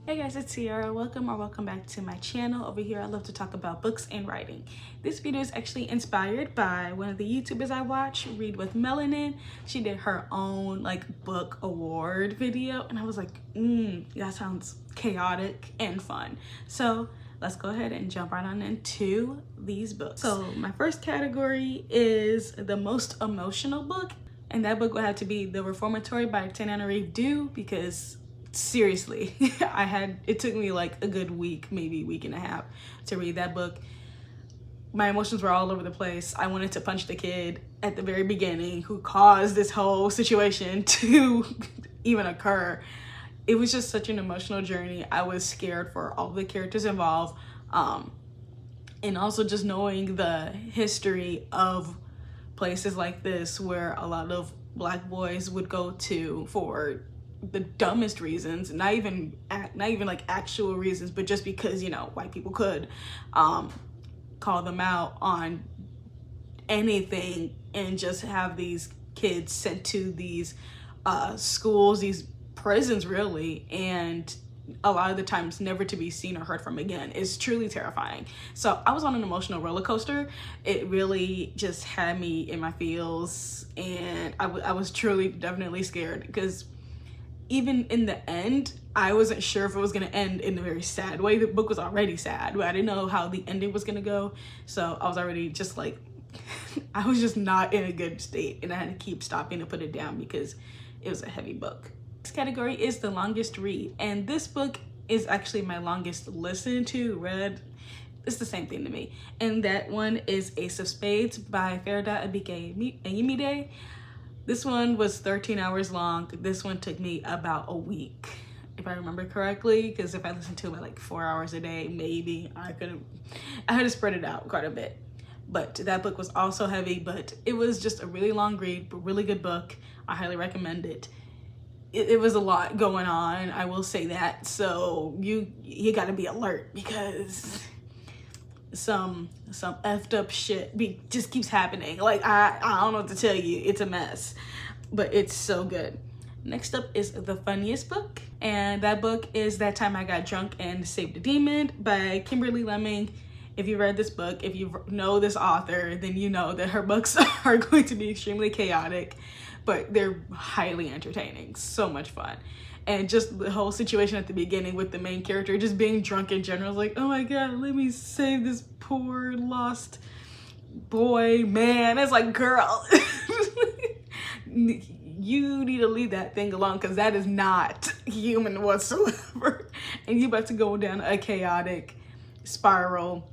Hey guys, it's Cierra. Welcome back to my channel. Over here I love to talk about books and writing. This video is actually inspired by one of the YouTubers I watch, Read with Melanin. She did her own book award video and I was like, that sounds chaotic and fun. So let's go ahead and jump right on into these books. So my first category is the most emotional book, and that book would have to be The Reformatory by Tananarive Due, because seriously, it took me like a good week, maybe a week and a half to read that book. My emotions were all over the place. I wanted to punch the kid at the very beginning who caused this whole situation to even occur. It was just such an emotional journey. I was scared for all the characters involved, and also just knowing the history of places like this where a lot of Black boys would go to for the dumbest reasons, not even like actual reasons, but just because, you know, white people could call them out on anything, and just have these kids sent to these schools, these prisons really, and a lot of the times never to be seen or heard from again. Is truly terrifying. So I was on an emotional roller coaster. It really just had me in my feels, and I was truly definitely scared, because even in the end, I wasn't sure if it was going to end in a very sad way. The book was already sad, but I didn't know how the ending was going to go. So I was already just like, I was just not in a good state, and I had to keep stopping to put it down because it was a heavy book. This category is the longest read, and this book is actually my longest listened to, read. It's the same thing to me. And that one is Ace of Spades by Ferida Ayimide. This one was 13 hours long. This one took me about a week, if I remember correctly, because if I listened to it like 4 hours a day, maybe I had to spread it out quite a bit. But that book was also heavy, but it was just a really long read, but really good book. I highly recommend it. It was a lot going on, I will say that. So you gotta be alert, because some effed up shit just keeps happening. Like I don't know what to tell you. It's a mess, but it's so good. Next up is The Funniest Book, and that book is That Time I Got Drunk and Saved a Demon by Kimberly Lemming. If you read this book, if you know this author, then you know that her books are going to be extremely chaotic, but they're highly entertaining. So much fun. And just the whole situation at the beginning with the main character just being drunk in general, like, oh my god, let me save this poor lost boy, man. It's like, girl, you need to leave that thing alone, because that is not human whatsoever. And you about to go down a chaotic spiral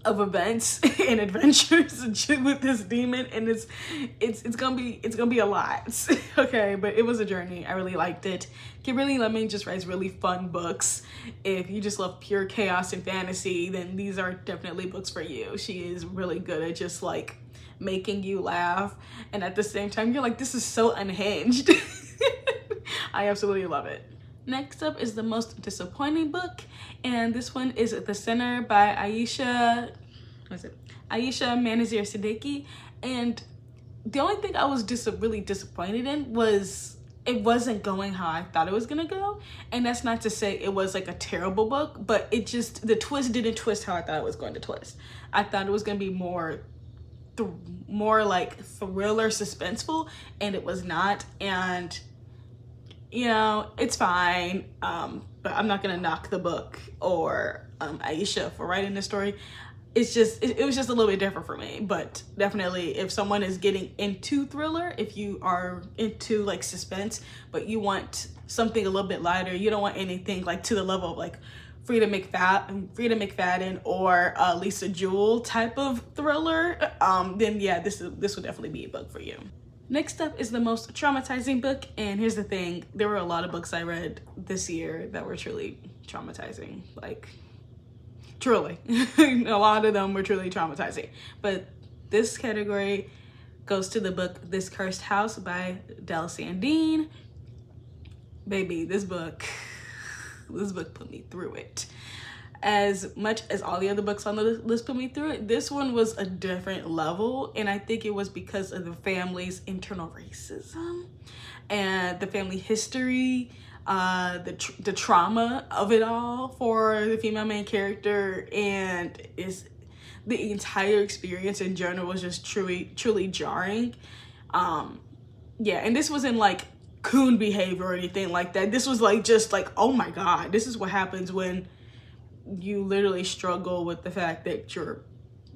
of events and adventures with this demon, and it's gonna be a lot. Okay, but it was a journey. I really liked it. Kimberly Lemming just writes really fun books. If you just love pure chaos and fantasy, then these are definitely books for you. She is really good at just like making you laugh, and at the same time you're like, this is so unhinged. I absolutely love it. Next up is the most disappointing book, and this one is The Sinner by Aisha Manazir Siddiqui. And the only thing I was really disappointed in was it wasn't going how I thought it was gonna go. And that's not to say it was like a terrible book, but it just, the twist didn't twist how I thought it was going to twist. I thought it was gonna be more like thriller, suspenseful, and it was not. And you know, it's fine, but I'm not gonna knock the book or Aisha for writing this story. It's just, it was just a little bit different for me. But definitely, if someone is getting into thriller, if you are into like suspense, but you want something a little bit lighter, you don't want anything like to the level of like Frida McFadden or Lisa Jewell type of thriller, then yeah, this would definitely be a book for you. Next up is the most traumatizing book, and here's the thing, there were a lot of books I read this year that were truly traumatizing, like truly. A lot of them were truly traumatizing, but this category goes to the book This Cursed House by Del Sandine. Baby, this book put me through it. As much as all the other books on the list put me through it, this one was a different level, and I think it was because of the family's internal racism and the family history the trauma of it all for the female main character, and is the entire experience in general was just truly jarring. Yeah, and this wasn't like coon behavior or anything like that. This was like just like, oh my god, this is what happens when you literally struggle with the fact that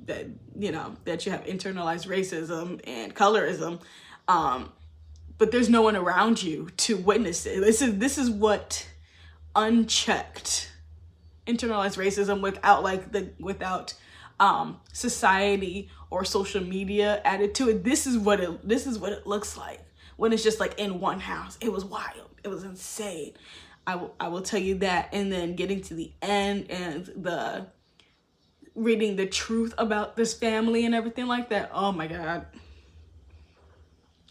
that you have internalized racism and colorism, but there's no one around you to witness it. This is what unchecked internalized racism without society or social media added to it. This is what it looks like when it's just like in one house. It was wild. It was insane. I will tell you that. And then getting to the end and reading the truth about this family and everything like that. Oh my god,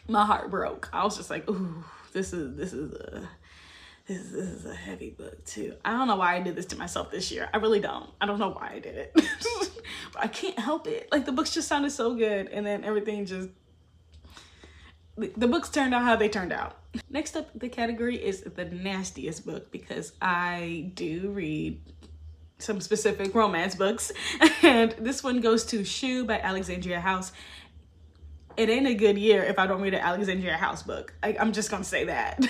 my heart broke. I was just like, ooh, this is a heavy book too. I don't know why I did this to myself this year. I really don't. I don't know why I did it. But I can't help it. Like, the books just sounded so good, and then everything just, the books turned out how they turned out. Next up, the category is the nastiest book, because I do read some specific romance books. And this one goes to Shoe by Alexandria House. It ain't a good year if I don't read an Alexandria House book. I'm just gonna say that.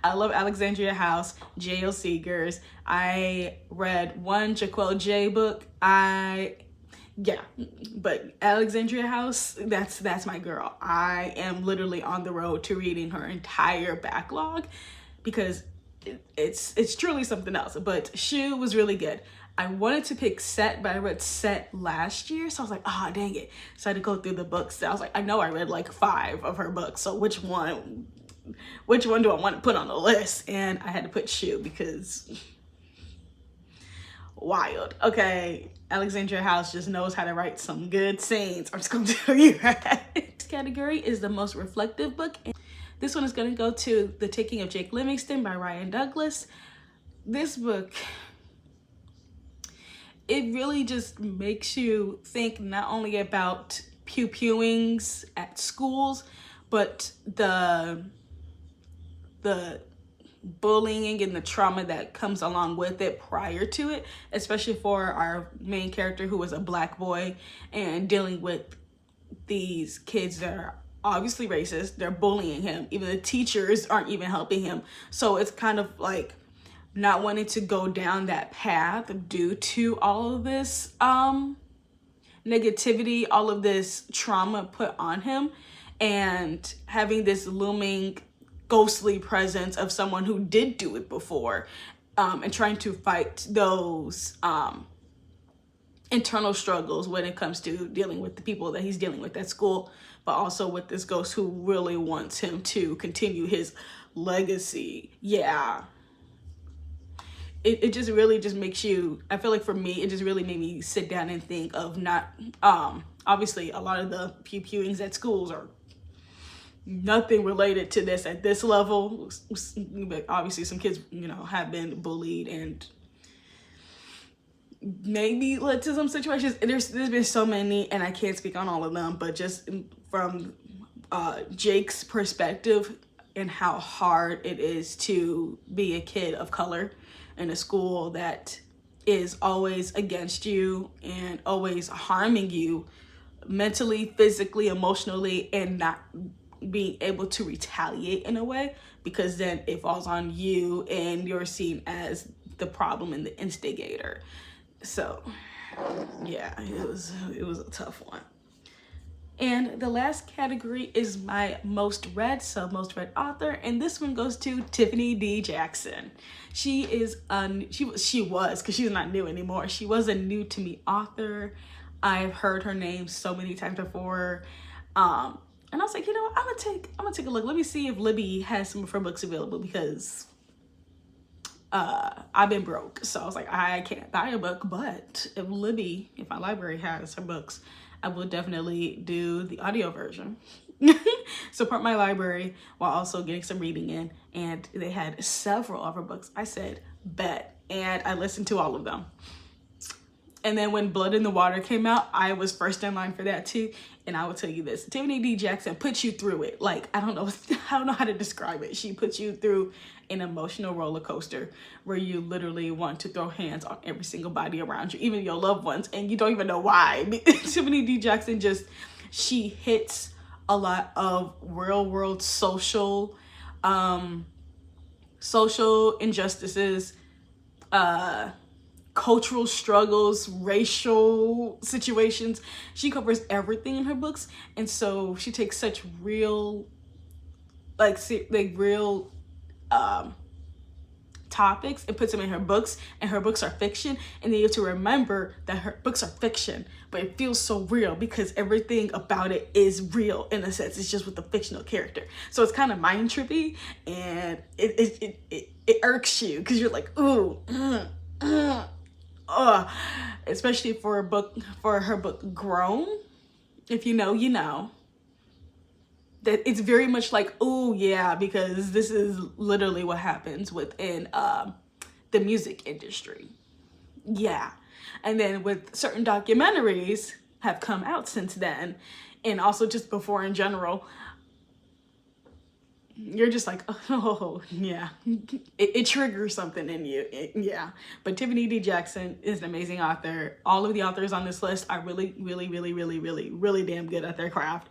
I love Alexandria House, J.L. Seegers. I read one Jaquel J book. But Alexandria House, that's my girl. I am literally on the road to reading her entire backlog, because it's truly something else. But Shoe was really good. I wanted to pick Set, but I read Set last year, so I was like, ah, oh, dang it. So I had to go through the books. I was like, I know I read like 5 of her books, so which one do I want to put on the list? And I had to put Shoe, because wild. Okay, Alexandria House just knows how to write some good scenes. I'm just gonna tell you that. This category is the most reflective book. And this one is gonna go to The Taking of Jake Livingston by Ryan Douglas. This book, it really just makes you think not only about pew-pewings at schools, but the bullying and the trauma that comes along with it prior to it, especially for our main character, who was a Black boy, and dealing with these kids that are obviously racist. They're bullying him. Even the teachers aren't even helping him. So it's kind of like not wanting to go down that path due to all of this negativity, all of this trauma put on him, and having this looming ghostly presence of someone who did do it before, and trying to fight those internal struggles when it comes to dealing with the people that he's dealing with at school, but also with this ghost who really wants him to continue his legacy. Yeah. It just really just makes you, I feel like for me, it just really made me sit down and think of not, obviously a lot of the pew-pewings at schools are nothing related to this at this level, but obviously some kids, have been bullied and maybe led to some situations. There's been so many, and I can't speak on all of them, but just from Jake's perspective and how hard it is to be a kid of color in a school that is always against you and always harming you mentally, physically, emotionally, and not being able to retaliate in a way, because then it falls on you and you're seen as the problem and the instigator. So yeah, it was a tough one. And the last category is my most read author, and this one goes to Tiffany D. Jackson. She is she was, because she's not new anymore, she was a new to me author. I've heard her name so many times before, and I was like, I'm gonna take a look. Let me see if Libby has some of her books available, because I've been broke, so I was like, I can't buy a book, but if my library has her books, I will definitely do the audio version. Support my library while also getting some reading in. And they had several of her books. I said, bet. And I listened to all of them. And then when Blood in the Water came out, I was first in line for that too. And I will tell you this, Tiffany D. Jackson puts you through it. Like, I don't know how to describe it. She puts you through an emotional roller coaster where you literally want to throw hands on every single body around you, even your loved ones, and you don't even know why. Tiffany D. Jackson she hits a lot of real world social injustices, cultural struggles, racial situations. She covers everything in her books, and so she takes such real, real topics and puts them in her books, and her books are fiction, and then you have to remember that her books are fiction, but it feels so real because everything about it is real in a sense. It's just with the fictional character, so it's kind of mind trippy, and it irks you because you're like, ooh, especially for her book Grown. If you know, you know. That it's very much like, oh yeah, because this is literally what happens within the music industry. Yeah. And then with certain documentaries have come out since then, and also just before in general, you're just like, oh yeah, it triggers something in you. Yeah. But Tiffany D. Jackson is an amazing author. All of the authors on this list are really damn good at their craft.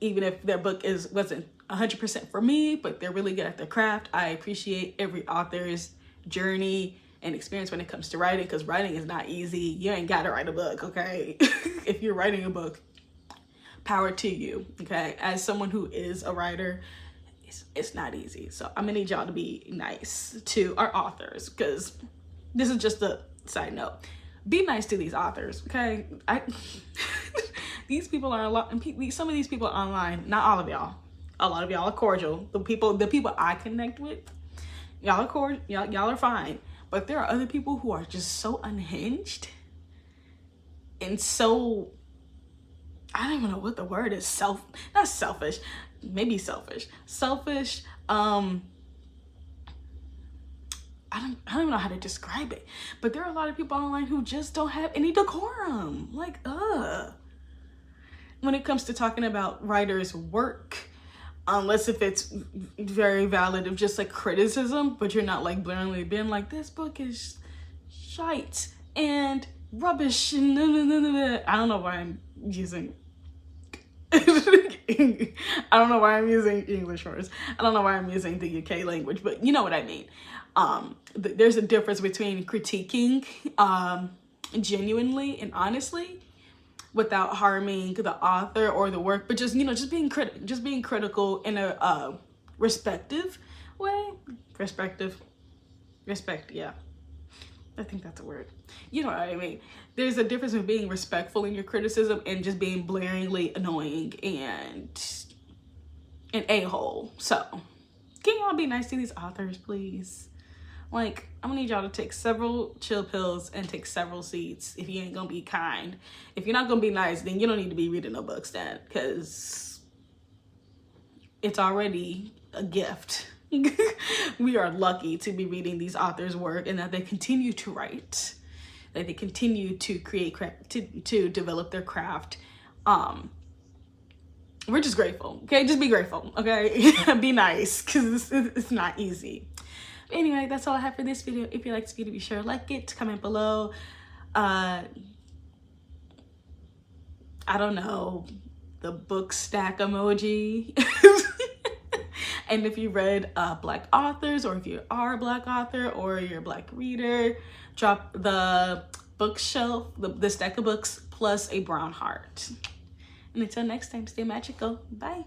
Even if their book wasn't 100% for me, but they're really good at their craft. I appreciate every author's journey and experience when it comes to writing, because writing is not easy. You ain't got to write a book, okay? If you're writing a book, power to you, okay? As someone who is a writer, it's not easy. So I'm gonna need y'all to be nice to our authors, because this is just a side note. Be nice to these authors, okay? These people are a lot, and some of these people online, not all of y'all. A lot of y'all are cordial. The people I connect with, y'all are cordial, y'all are fine. But there are other people who are just so unhinged and so, I don't even know what the word is, not selfish, maybe selfish. Selfish, I don't even know how to describe it. But there are a lot of people online who just don't have any decorum. Like, when it comes to talking about writers' work, unless if it's very valid of just like criticism, but you're not like blaringly being like, this book is shite and rubbish and I don't know why I'm using I don't know why I'm using English words. I don't know why I'm using the UK language, but you know what I mean. There's a difference between critiquing genuinely and honestly, without harming the author or the work, but just being critical in a respect, yeah, I think that's a word. You know what I mean? There's a difference between being respectful in your criticism and just being blaringly annoying and an a-hole. So can y'all be nice to these authors, please? Like, I'm gonna need y'all to take several chill pills and take several seats if you ain't gonna be kind. If you're not gonna be nice, then you don't need to be reading no books then, because it's already a gift. We are lucky to be reading these authors' work, and that they continue to write, that they continue to create, to develop their craft. We're just grateful, okay? Just be grateful, okay? Be nice, because it's not easy. Anyway, that's all I have for this video. If you like this video, be sure to like it, comment below. I don't know, the book stack emoji. And if you read Black authors, or if you are a Black author or you're a Black reader, drop the bookshelf, the stack of books plus a brown heart. And until next time, stay magical. Bye.